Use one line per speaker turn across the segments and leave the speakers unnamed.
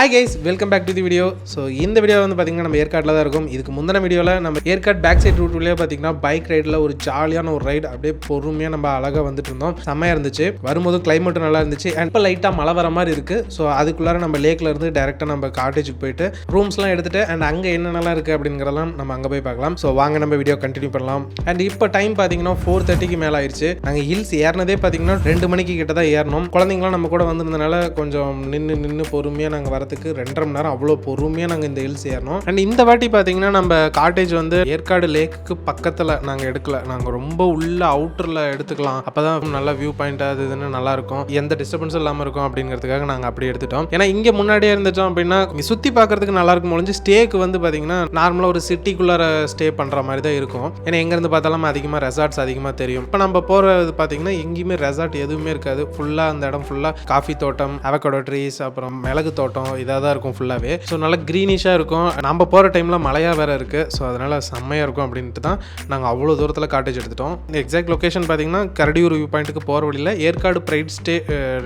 Hi guys, welcome back to the video. So இந்த video வந்து பாத்தீங்கன்னா நம்ம ஏர்காட்ல தான் இருக்கும். இதுக்கு முந்தின வீடியோல நம்ம ஏர்காட் பேக் சைடு ரூட் வழியா பாத்தீங்கன்னா பைக் ரைட்ல ஒரு ஜாலியான ஒரு ரைட் அப்படியே பொறுமையா நம்ம அழகா வந்துட்டு இருந்தோம். செமையா இருந்துச்சு. வரும்போது கிளைமேட் நல்லா இருந்துச்சு. அண்ட் இப்போ லைட்டா மழை வர மாதிரி இருக்கு. ஸோ அதுக்குள்ளார நம்ம லேக்ல இருந்து டைரக்டா நம்ம காட்டேஜுக்கு போயிட்டு ரூம்ஸ்லாம் எடுத்துட்டு அண்ட் அங்கே என்னென்னலாம் இருக்கு அப்படிங்கிறதெல்லாம் நம்ம அங்கே போய் பார்க்கலாம். ஸோ வாங்க நம்ம வீடியோ கண்டினியூ பண்ணலாம். அண்ட் இப்போ டைம் பார்த்தீங்கன்னா 4:30க்கு மேலே ஆயிடுச்சு. நாங்கள் ஹில்ஸ் ஏறினதே பார்த்தீங்கன்னா 2 மணிக்கு கிட்ட தான் ஏறணும். குழந்தைங்களாம் நம்ம கூட வந்திருந்தனால கொஞ்சம் நின்று பொறுமையாக நாங்கள் வரதுக்கு 2.5 மணி நேரம் அவ்வளோ பொறுமையாக நாங்கள் இந்த ஹில்ஸ் ஏறணும். அண்ட் இந்த வாட்டி பார்த்தீங்கன்னா நம்ம காட்டேஜ் வந்து ஏற்காடு லேக்கு பக்கத்தில் நாங்கள் எடுக்கல. நாங்கள் ரொம்ப உள்ள அவுட்டரில் எடுத்துக்கலாம். அப்போ தான் நல்லா வியூ பாயிண்ட் அது இதுன்னு நல்லாயிருக்கும், எந்த டிஸ்டர்பன்ஸும் இல்லாமல் இருக்கும் அப்படிங்கிறதுக்காக நாங்கள் அப்படி எடுத்துட்டோம். ஏன்னா இங்கே முன்னாடியே இருந்துட்டோம் அப்படின்னா சுற்றி பார்க்கறதுக்கு நல்லா இருக்கும். முடிஞ்சு ஸ்டேக்கு வந்து பார்த்தீங்கன்னா நார்மலாக ஒரு சிட்டிக்குள்ளார ஸ்டே பண்ணுற மாதிரி தான் இருக்கும். ஏன்னா எங்கேருந்து பார்த்தாலும் அதிகமாக ரெசார்ட்ஸ் அதிகமாக தெரியும். இப்போ நம்ம போகிறது பார்த்தீங்கன்னா எங்கேயுமே ரெசார்ட் எதுவுமே இருக்காது. ஃபுல்லாக அந்த இடம் ஃபுல்லாக காஃபி தோட்டம், அவகோடோ ட்ரீஸ், அப்புறம் மிளகு தோட்டம் இதாக தான் இருக்கும் ஃபுல்லாகவே. ஸோ நல்லா க்ரீனிஷாக இருக்கும். நம்ம போகிற டைமில் மழையாக வேறு இருக்குது. ஸோ அதனால் செம்மையாக இருக்கும் அப்படின்ட்டு தான் நாங்கள் அவ்வளோ தூரத்தில் காட்டேஜ் எடுத்துட்டோம். இந்த எக்ஸாக்ட் லொக்கேஷன் பார்த்தீங்கன்னா கரடியூர் வியூ பாயிண்ட்டுக்கு போகிற வழியில் ஏற்காடு பிரைட் ஸ்டே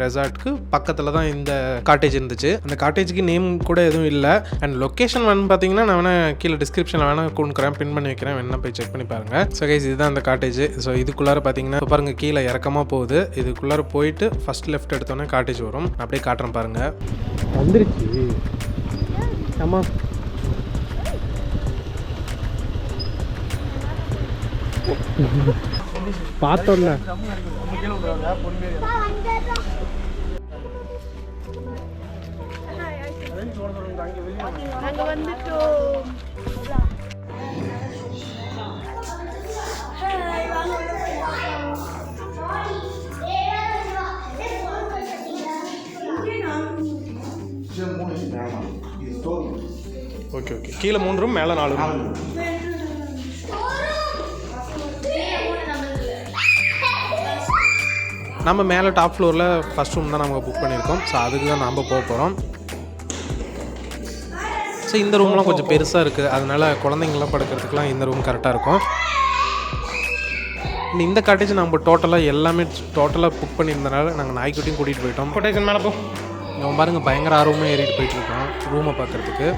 ரெசார்ட்டுக்கு பக்கத்தில் தான் இந்த காட்டேஜ் இருந்துச்சு. அந்த காட்டேஜுக்கு நேம் கூட எதுவும் இல்லை. அண்ட் லொக்கேஷன் வந்து பார்த்தீங்கன்னா நான் வேணால் கீழே டிஸ்கிரிப்ஷனில் வேணால் கொடுக்குறேன், பின் பண்ணி வைக்கிறேன், வேணா போய் செக் பண்ணி பாருங்கள். ஸோ கைஸ் இதுதான் அந்த காட்டேஜ். ஸோ இதுக்குள்ளார பார்த்தீங்கன்னா பாருங்கள் கீழே இறக்கமாக போகுது. இதுக்குள்ளார போயிட்டு ஃபர்ஸ்ட் லெஃப்ட் எடுத்தோன்னே காட்டேஜ் வரும். அப்படியே காட்டுறேன் பாருங்கள். வந்துருச்சு. ஆமாம் பார்த்தோம்ல.
அங்க வந்துட்டோம்.
ஓகே ஓகே, கீழே 3 ரூம், மேலே 4 ரூம். நம்ம மேலே டாப் ஃப்ளோரில் ஃபஸ்ட் ரூம் தான் நம்ம புக் பண்ணியிருக்கோம். ஸோ அதுக்கு தான் நம்ம போக போகிறோம். ஸோ இந்த ரூம்லாம் கொஞ்சம் பெருசாக இருக்குது. அதனால் குழந்தைங்களாம் படுக்கிறதுக்குலாம் இந்த ரூம் கரெக்டாக இருக்கும். இந்த காட்டேஜ் நம்ம எல்லாமே டோட்டலாக புக் பண்ணியிருந்தனால நாங்கள் நாய்க்குட்டியும் கூட்டிகிட்டு போயிட்டோம். கொட்டேஷன் மேலே போ. நம்ம பாருங்கள் பயங்கர ஆர்வமாக ஏறிட்டு போயிட்டுருக்கோம் ரூமை பார்க்குறதுக்கு.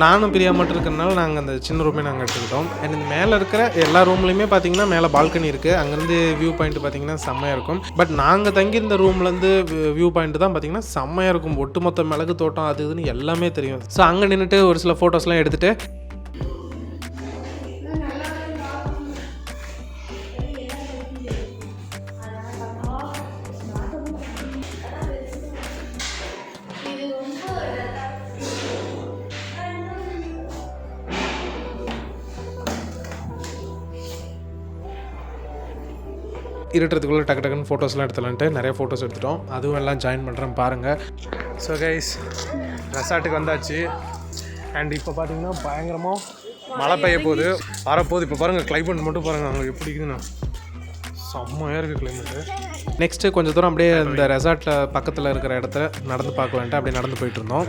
நானும் பிரியா மட்டும் இருக்கிறதுனால நாங்கள் அந்த சின்ன ரூமே நாங்கள் எடுத்துக்கிட்டோம். அண்ட் இந்த மேலே இருக்கிற எல்லா ரூம்லேயுமே பார்த்தீங்கன்னா மேலே பால்கனி இருக்குது. அங்கேருந்து வியூ பாயிண்ட் பார்த்தீங்கன்னா செம்மையாக இருக்கும். பட் நாங்கள் தங்கியிருந்த ரூம்லேருந்து வியூ பாயிண்ட் தான் பார்த்தீங்கன்னா செம்மையாக இருக்கும். ஒட்டுமொத்த மிளகு தோட்டம் அது இதுன்னு எல்லாமே தெரியும். ஸோ அங்கே நின்றுட்டு ஒரு சில ஃபோட்டோஸ்லாம் எடுத்துகிட்டு இருட்டுறதுக்குள்ளே டக்குன்னு ஃபோட்டோஸ்லாம் எடுத்துலான்ட்டு நிறைய ஃபோட்டோஸ் எடுத்துட்டோம். அதுவும் எல்லாம் ஜாயின் பண்ணுறேன் பாருங்கள். ஸோ கைஸ் ரெசார்ட்டுக்கு வந்தாச்சு. அண்ட் இப்போ பார்த்தீங்கன்னா பயங்கரமாக மழை பெய்ய போகுது, வரப்போகுது. இப்போ பாருங்கள் கிளைமேட் மட்டும் பாருங்கள் அங்கே எப்படி இருக்குதுண்ணா, செம்மையாக இருக்குது கிளைமேட்டு. நெக்ஸ்ட்டு கொஞ்சம் தூரம் அப்படியே இந்த ரெசார்ட்டில் பக்கத்தில் இருக்கிற இடத்த நடந்து பார்க்கலான்ட்டு அப்படியே நடந்து போயிட்டு இருந்தோம்.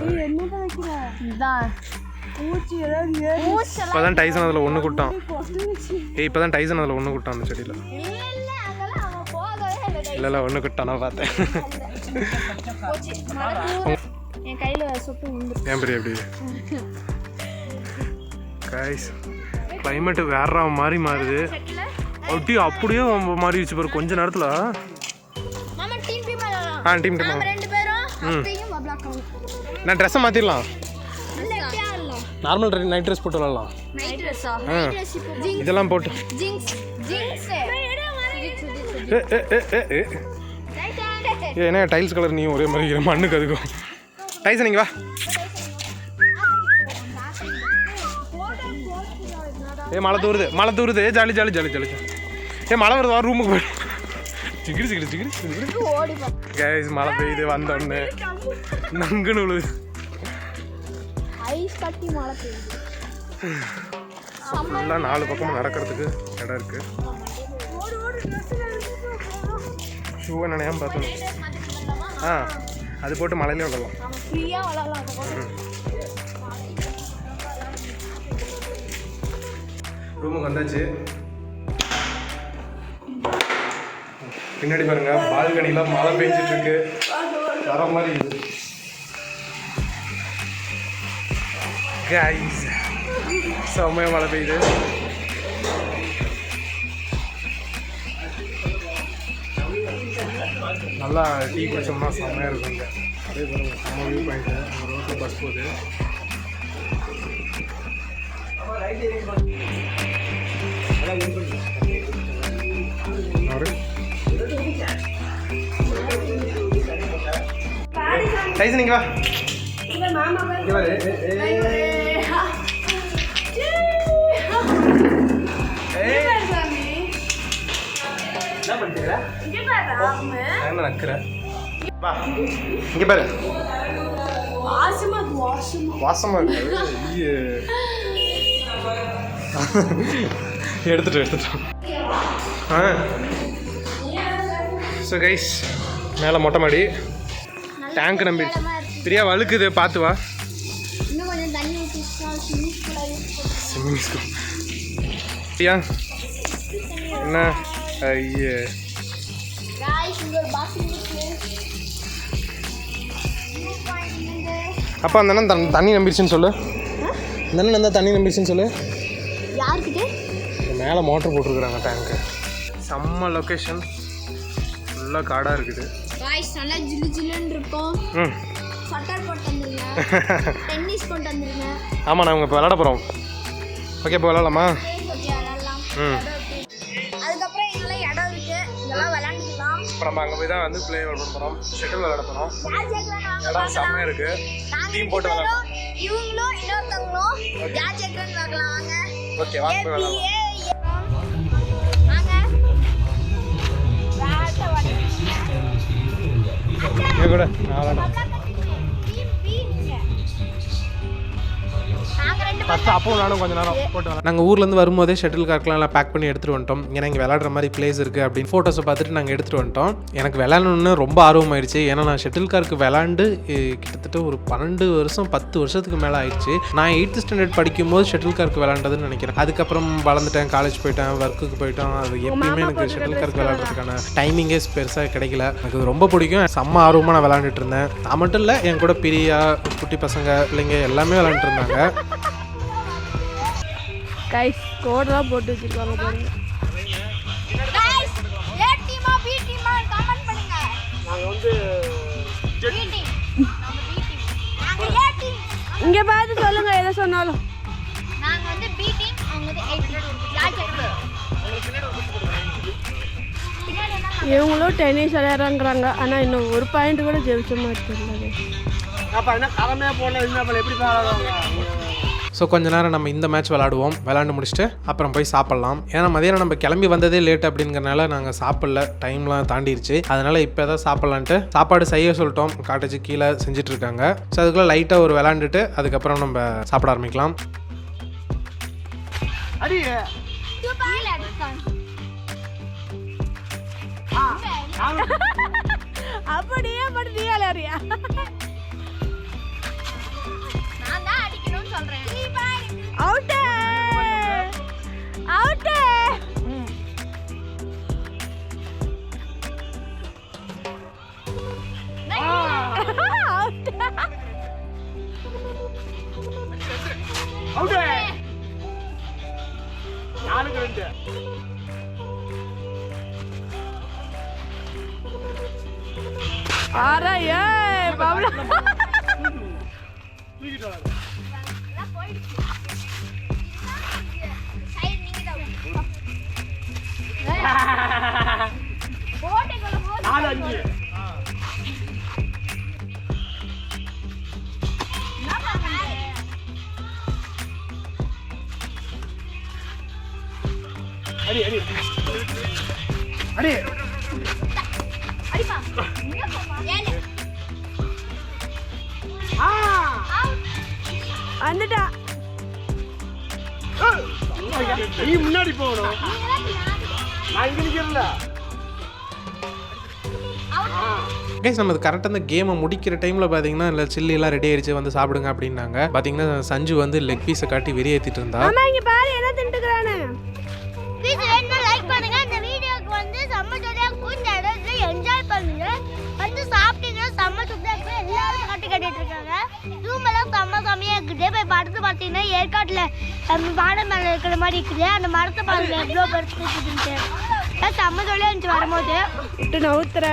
இப்போ தான் டைசன் அதில் ஒன்று கூட்டான். இப்போ தான் டைசன் அதில் ஒன்று கூட்டான் அந்த செடியில். இல்லை ஒன்று கூட்டான், நான் பார்த்தேன். ஏன் பெரிய எப்படி கைஸ் கிளைமேட்டு வேற மாதிரி மாறுது. அப்படியே மாறிடுச்சு பாரு கொஞ்ச நேரத்தில். டீம் நான் ட்ரெஸ்ஸை மாற்றிடலாம். நார்மல் நைட் ட்ரெஸ் போட்டு விளாடலாம். இதெல்லாம் போட்டு என்ன டைல்ஸ் கலர் நீ ஒரே மாதிரி மண்ணுக்கு அதுக்கும். டைல்ஸ் நீங்கள் வா. மழை தூருது. Jolly jolly jolly jolly. மழை வருது, வா ரூமுக்கு போய் சிக்கிடு சிக்கிடு சிக்கிடு. கைஸ் மழை பெய்யுது, வந்தோடனே நங்குன்னு விழுது. ஃபுல்லாக 4 பக்கமும் நடக்கிறதுக்கு இடம் இருக்குது. ஷூவை நினையாமல் பார்த்தோம். அது போட்டு மழையிலே விடலாம். ரூமுக்கு வந்தாச்சு. பின்னாடி பாருங்க பால்கனிலாம் மழை பெஞ்சிட்டு இருக்கு. வர மாதிரி இது கைஸ், செம்மையா மழை பெய்யுது. நல்லா டீ குடிச்சோம்னா செம்மையாக இருக்கும். இங்கே அதே பாருங்க செம்ம வியூ பாயிண்ட்டு. அங்கே ரோட்டில் பஸ் போகுது. டைசன் இங்கே வா. இங்கே வா. என்ன பண்ணுற? என்ன நக்குற? வா இங்கே பாரு. வாசமா இருக்கு. எடுத்துட்டோம். ஸோ கைஸ், மேலே மொட்டை மாடி. டேங்க் நம்பிடுச்சு. பிரியா வழுக்குது, பார்த்து வா. ஸ்விம்மிங் ஸ்கூல் பிரியா என்ன? ஐயே அப்பா அந்த அண்ணன் தண்ணி நம்பிடுச்சுன்னு சொல்லு. இந்த அண்ணன் அந்த தண்ணி நம்பிடுச்சுன்னு சொல்லு. மேலே மோட்டர் போட்டிருக்குறாங்க டேங்க்கு. செம்ம லொக்கேஷன், ஃபுல்லாக காடாக இருக்குது. நல்லா ஜில்லு ஜில்லுன்னு இருக்கும். ஆமாம், நாங்கள் இப்போ விளாட போகிறோம். ஓகே, இப்போ விளாடலாமா? இப்போ நம்ம அங்கே போய் தான் வந்து பிளே பண்ண போகிறோம். ஷட்டில் விளாட போகிறோம். இடம் செம்மையாக இருக்குது. டீம் போட்டு விளாடலாம். ஓகே, வாங்க போய் விளாடலாம். கூட நான் விளாடுறேன். ஃபஸ்ட்டு அப்போ விளாடும் கொஞ்சம் நேரம் போட்டு. நாங்கள் ஊர்லேருந்து வரும்போதே ஷட்டில் கார்க்கெலாம் எல்லாம் பேக் பண்ணி எடுத்துகிட்டு வந்துட்டோம். ஏன்னா இங்கே விளாடுற மாதிரி பிளேஸ் இருக்குது அப்படின்னு ஃபோட்டோஸை பார்த்துட்டு நாங்கள் எடுத்துகிட்டு வந்துட்டோம். எனக்கு விளாடணுன்னு ரொம்ப ஆர்வமாயிடுச்சு. ஏன்னா நான் ஷட்டில் கார்க்கு விளாண்டு கிட்டத்தட்ட ஒரு 12 வருஷம் 10 வருஷத்துக்கு மேலே ஆயிடுச்சு. நான் 8th ஸ்டாண்டர்ட் படிக்கும்போது ஷட்டில் கார்க்கு விளாண்டதுன்னு நினைக்கிறேன். அதுக்கப்புறம் வளர்ந்துட்டேன், காலேஜ் போயிட்டேன், ஒர்க்குக்கு போயிட்டோம். அது எப்பயுமே எனக்கு ஷட்டில் கார்க்கு விளாட்றதுக்கான டைமிங்கே பெருசாக கிடைக்கல. எனக்கு ரொம்ப பிடிக்கும். செம்ம ஆர்வமாக நான் விளாண்டுட்டு இருந்தேன். அது மட்டும் இல்லை, என் கூட பிரியா, குட்டி பசங்க, பிள்ளைங்க எல்லாமே விளாண்டுட்டு இருந்தாங்க.
கைஸ் கோடெல்லாம் போட்டு வச்சிருக்காங்க பாருங்க. கைஸ் ஏ டீமா பி டீமா கமெண்ட் பண்ணுங்க. நாங்க வந்து பி டீம். நாங்க பி டீம். நாங்க ஏ டீம். இங்க பாத்து சொல்லுங்க எதை சொன்னாலும். நாங்க வந்து பி டீம், அவங்க வந்து ஏ டீம். யார் கேக்குறது? இவங்களும் டென்னிஸ் விளையாடுறாங்க. ஆனா இன்னும் ஒரு பாயிண்ட் கூட ஜெயிச்ச மாட்டேங்குது. அப்ப என்ன கலமே போடல, என்ன பண்ண எப்படி விளையாடுவாங்க?
ஸோ கொஞ்ச நேரம் நம்ம இந்த மேட்ச் விளாண்டு முடிச்சுட்டு அப்புறம் போய் சாப்பிட்லாம். ஏன்னா மதியானம் நம்ம கிளம்பி வந்ததே லேட் அப்படிங்கிறனால நாங்கள் சாப்பிடல, டைம்லாம் தாண்டிடுச்சு. அதனால் இப்போ தான் சாப்பிட்லான்ட்டு சாப்பாடு செய்ய சொல்லிட்டோம். காட்டேஜ் கீழே செஞ்சிட்ருக்காங்க. ஸோ அதுக்குள்ளே லைட்டாக ஒரு விளாண்டுட்டு அதுக்கப்புறம் நம்ம சாப்பிட ஆரம்பிக்கலாம்.
அப்படியே மட்டும் நீ விளையாடுறியா? Out out out 4-2. ஆரா ஏய் பாபுல தூக்கிட்டு வா. அடி அடி அடி அடிப்பா. வந்துட்டா. நீ முன்னாடி போகணும். நான் இங்க நிக்கிறல.
கைஸ் நம்ம கரெக்டாக அந்த கேமை முடிக்கிற டைமில் பார்த்தீங்கன்னா இல்லை சில்லிலாம் ரெடி ஆயிடுச்சு வந்து சாப்பிடுங்க அப்படின்னாங்க. பார்த்தீங்கன்னா சஞ்சு வந்து லெக் பீஸை காட்டி வெறியேற்றிட்டு இருந்தா.
லைக் பண்ணுங்க. இந்த வீடியோக்கு வந்து செம்ம ஜாலியா இருக்கும். இந்த இடத்துல என்ஜாய் பண்ணுங்க. வந்து சாப்பிட்டீங்கன்னா செம்ம சூப்பரா இருக்கு. எல்லாரும் கட்டி கட்டிட்டு இருக்காங்க. ரூம் எல்லாம் செம்மையா இருக்குது. போய் படத்து பார்த்தீங்கன்னா ஏற்காட்டுல வாழை மேல இருக்கிற மாதிரி இருக்குது. அந்த மரத்தை பாருங்க எவ்வளோ பெருசு இருக்குதுன்ட்டு. செம்ம ஜாலியா இருந்துச்சு வரும்போது. விட்டு நவுத்துற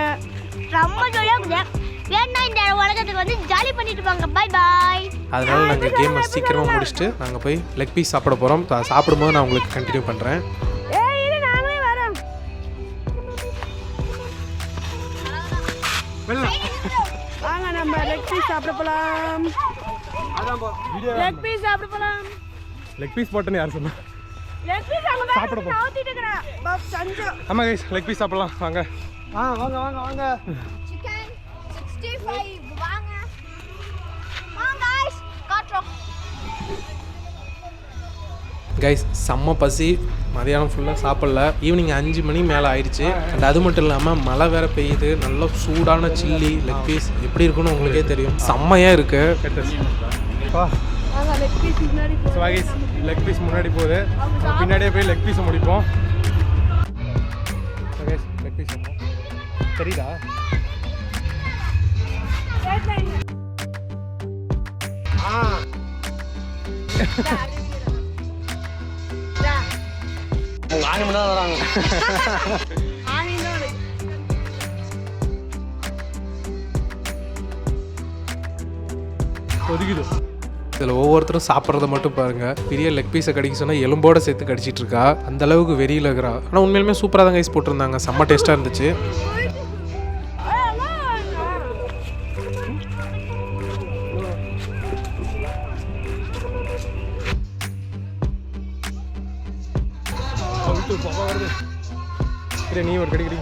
செம்ம ஜாலியா இருக்குது. வேணா இந்த உலகத்துக்கு வந்து ஜாலி பண்ணிட்டு போங்க. பாய் பாய்.
அதனால நாங்கள் கேமை சீக்கிரமாக முடிச்சுட்டு நாங்கள் போய் லெக் பீஸ் சாப்பிட போகிறோம். சாப்பிடும்போது நான் உங்களுக்கு கண்டினியூ பண்ணுறேன்.
வாங்க நம்ம லெக் பீஸ் சாப்பிட போலாம். லெக் பீஸ் சாப்பிட போலாம்.
லெக் பீஸ் போட்டேன்னு யார் சொன்னா?
லெக் பீஸ் அங்க
சாப்பிட போ.
நாத்திட்டு இருக்கறேன். பாப் சஞ்சு.
ஆமா गाइस லெக் பீஸ் சாப்பிடலாம் வாங்க.
வாங்க வாங்க வாங்க.
சிக்கன் 65 வாங்க. வாங்க गाइस காட்றோம்.
கைஸ் செம்ம பசி, மதியானம் ஃபுல்லாக சாப்பிடல. ஈவினிங் 5 மணி மேலே ஆயிடுச்சு. அண்ட் அது மட்டும் இல்லாமல் மழை வேற பெய்யுது. நல்ல சூடான சில்லி லெக் பீஸ் எப்படி இருக்குன்னு உங்களுக்கே தெரியும். செம்மையாக இருக்கு.
வாங்க லெக் பீஸ் முன்னாடி போ.
கைஸ் லெக் பீஸ் முன்னாடி போகுது. பின்னாடியே போய் லெக் பீஸை முடிப்போம். கைஸ் லெக் பீஸ் தெரியுதா?
ஆணி மணி தான் வராங்க.
ஒதுக்குது. இதில் ஒவ்வொருத்தரும் சாப்பிட்றத மட்டும் பாருங்க. பெரிய லெக் பீஸை கடிக்க சொன்னால் எலும்போட சேர்த்து கடிச்சிட்டு இருக்கா. அந்த அளவுக்கு வெறியில் இருக்கிறா. ஆனால் உண்மையிலுமே சூப்பராக தான் கைஸ் போட்டிருந்தாங்க. செம்ம டேஸ்ட்டாக இருந்துச்சு. நீ ஒரு கடிக்கடி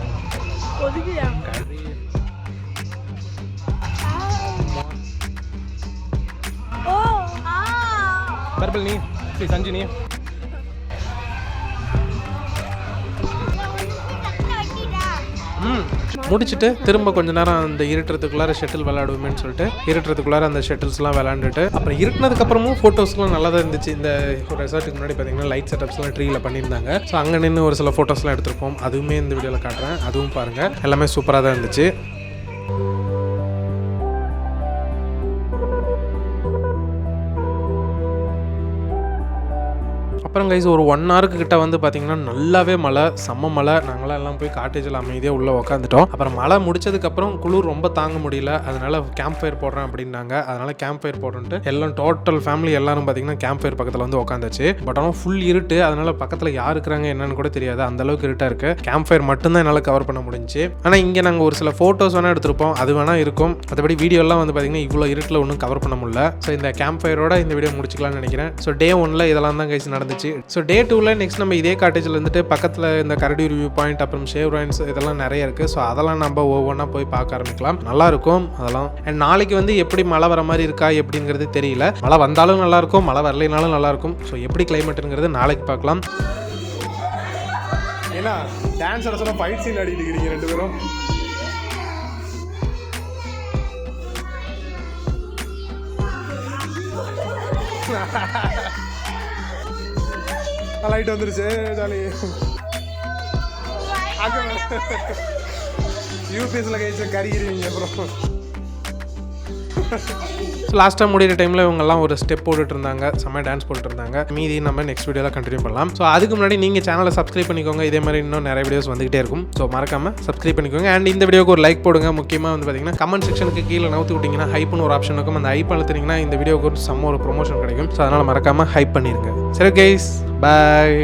பர்பல் நீ சஞ்சு நீ முடிச்சுட்டு திரும்ப கொஞ்ச நேரம் அந்த இருட்டுறதுக்குள்ளார ஷட்டில் விளையாடுவோமேன்னு சொல்லிட்டு இருட்டுறதுக்குள்ளார அந்த ஷட்டில்ஸ்லாம் விளையாண்டுட்டு அப்புறம் இருட்டினதுக்கப்புறமும் ஃபோட்டோஸ்லாம் நல்லா தான் இருந்துச்சு. இந்த ஒரு ரெசார்ட்டுக்கு முன்னாடி பார்த்தீங்கன்னா லைட் செட்டப்ஸ்லாம் ட்ரீல பண்ணியிருந்தாங்க. ஸோ அங்கே நின்று ஒரு சில ஃபோட்டோஸ்லாம் எடுத்திருப்போம். அதுவுமே இந்த வீடியோவில் காட்டுறேன். அதுவும் பாருங்கள். எல்லாமே சூப்பராக தான் இருந்துச்சு. அப்புறம் கைஸ் ஒரு 1 ஹவருக்கு கிட்ட வந்து பார்த்தீங்கன்னா நல்லாவே மழை, செம்ம மழை. நாங்களாம் எல்லாம் போய் காட்டேஜில் அமைதியாக உள்ளே உட்காந்துட்டோம். அப்புறம் மழை முடிச்சதுக்கப்புறம் குளிர் ரொம்ப தாங்க முடியல. அதனால் கேம்ப் ஃபயர் போடுறேன் அப்படின்னாங்க. அதனால் கேம்ப் ஃபயர் போடுன்ட்டு எல்லாம் டோட்டல் ஃபேமிலி எல்லாரும் பார்த்தீங்கன்னா கேம்ப் ஃபயர் பக்கத்தில் வந்து உட்காந்துச்சு. பட் ஆனால் ஃபுல் இருட்டு. அதனால் பக்கத்தில் யார் இருக்கிறாங்க என்னன்னு கூட தெரியாது. அந்தளவுக்கு இருட்டாக இருக்குது. கேம்ப் ஃபயர் மட்டும்தான் என்னால் கவர் பண்ண முடிஞ்சு. ஆனால் இங்கே நாங்கள் ஒரு சில ஃபோட்டோஸ் வேணால் எடுத்திருப்போம். அது வேணால் இருக்கும். மற்றபடி வீடியோலாம் வந்து பார்த்தீங்கன்னா இவ்வளோ இருட்டில் ஒன்றும் கவர் பண்ண முடியல. ஸோ இந்த கேம்ப் ஃபயரோட இந்த வீடியோ முடிச்சிக்கலாம்னு நினைக்கிறேன். ஸோ டே 1ல் இதெல்லாம் தான் கைஸ் நடந்துச்சு. ஸோ டே 2ல் நெக்ஸ்ட் நம்ம இதே காட்டேஜில் இருந்துட்டு பக்கத்தில் இந்த கரடியூர் வியூ பாயிண்ட் அப்புறம் ஷேவ் ராயின்ஸ் இதெல்லாம் நிறைய இருக்குது. ஸோ அதெல்லாம் நம்ம ஒவ்வொன்றா போய் பார்க்க ஆரம்பிக்கலாம். நல்லாயிருக்கும் அதெல்லாம். அண்ட் நாளைக்கு வந்து எப்படி மழை வர மாதிரி இருக்கா எப்படிங்கிறது தெரியல. மழை வந்தாலும் நல்லாயிருக்கும், மழை வரலைனாலும் நல்லாயிருக்கும். ஸோ எப்படி கிளைமேட்டுங்கிறது நாளைக்கு பார்க்கலாம். ஏன்னா டான்ஸ் ஆட சொன்னால் ஃபைட் சீன் ஆடிட்டு இருக்கிறீங்க 2 பேரும். லைட் வந்துருச்சு ஜாலி. யூபிஎஸ்ல கழிச்சு கறிக்கிறீங்க. அப்புறம் லாஸ்ட்டாக முடிகிற டைமில் இவங்கெல்லாம் ஒரு ஸ்டெப் போட்டுட்டு இருந்தாங்க. செம்ம டான்ஸ் போட்டுட்டு இருந்தாங்க. மீதி நம்ம நெக்ஸ்ட் வீடியோவில் கண்டினியூ பண்ணலாம். ஸோ அதுக்கு முன்னாடி நீங்கள் சேனலை சப்ஸ்கிரைப் பண்ணிக்கோங்க. இதே மாதிரி இன்னும் நிறைய வீடியோஸ் வந்துகிட்டே இருக்கும். ஸோ மறக்காமல் சப்ஸ்கிரைப் பண்ணிக்கோங்க. அண்ட் இந்த வீடியோக்கு ஒரு லைக் போடுங்க. முக்கியமாக வந்து பார்த்தீங்கன்னா கமெண்ட் செக்ஷனுக்கு கீழே நவுத்தி விட்டிங்கன்னா ஹைப்னு ஒரு ஆப்ஷன் இருக்கும். அந்த ஹைப் அழுத்தினீங்கன்னா இந்த வீடியோக்கு ஒரு செம்ம ஒரு ப்ரொமோஷன் கிடைக்கும். ஸோ அதனால் மறக்காமல் ஹைப் பண்ணிடுங்க. சரி கைஸ், பாய்.